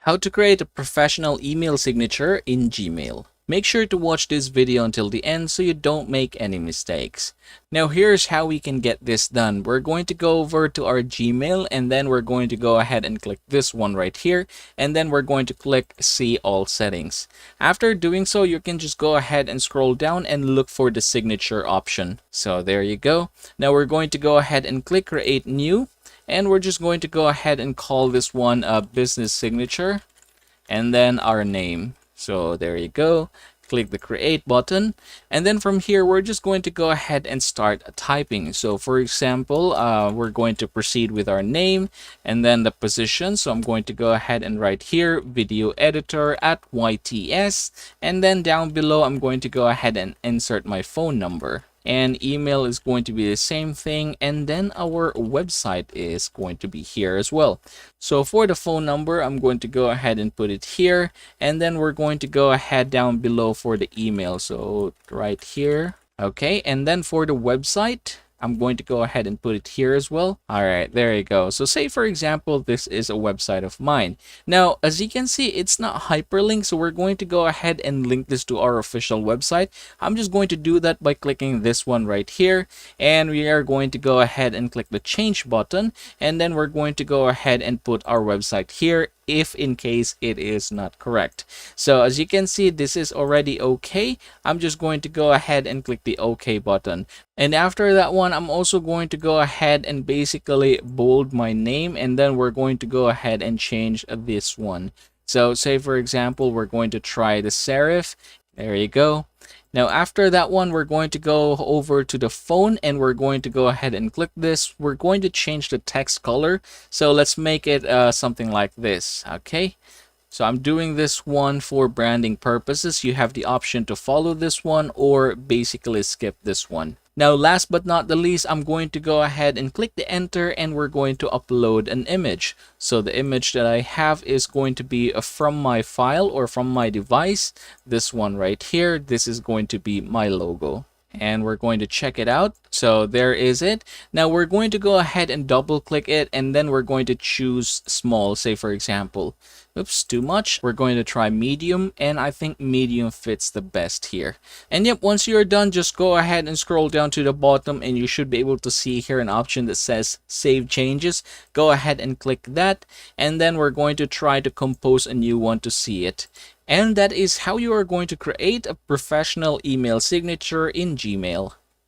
How to create a professional email signature in Gmail. Make sure to watch this video until the end so you don't make any mistakes. Now here's how we can get this done. We're going to go over to our Gmail and then we're going to go ahead and click this one right here, and then we're going to click see all settings. After doing so, you can just go ahead and scroll down and look for the signature option. So there you go. Now we're going to go ahead and click create new. And we're just going to go ahead and call this one a business signature and then our name. So there you go. Click the create button. And then from here, we're just going to go ahead and start typing. So for example, we're going to proceed with our name and then the position. So I'm going to go ahead and write here, video editor at YTS. And then down below, I'm going to go ahead and insert my phone number. And email is going to be the same thing, and then our website is going to be here as well. So for the phone number, I'm going to go ahead and put it here, and then we're going to go ahead down below for the email, so right here. Okay, and then for the website, I'm going to go ahead and put it here as well. All right, there you go. So say, for example, this is a website of mine. Now, as you can see, it's not hyperlinked, so we're going to go ahead and link this to our official website. I'm just going to do that by clicking this one right here, and we are going to go ahead and click the change button, and then we're going to go ahead and put our website here if in case it is not correct. So as you can see, this is already okay. I'm just going to go ahead and click the OK button. And after that one, I'm also going to go ahead and basically bold my name, and then we're going to go ahead and change this one. So say, for example, we're going to try the serif. There you go. Now after that one, we're going to go over to the phone and we're going to go ahead and click this. We're going to change the text color. So let's make it something like this. Okay. So I'm doing this one for branding purposes. You have the option to follow this one or basically skip this one. Now, last but not the least, I'm going to go ahead and click the enter, and we're going to upload an image. So the image that I have is going to be from my file or from my device. This one right here, this is going to be my logo. And we're going to check it out. So there is it. Now we're going to go ahead and double click it, and then we're going to choose small. Say, for example, oops, too much. We're going to try medium, and I think medium fits the best here. And yep, once you're done, just go ahead and scroll down to the bottom, and you should be able to see here an option that says save changes. Go ahead and click that, and then we're going to try to compose a new one to see it. And that is how you are going to create a professional email signature in Gmail.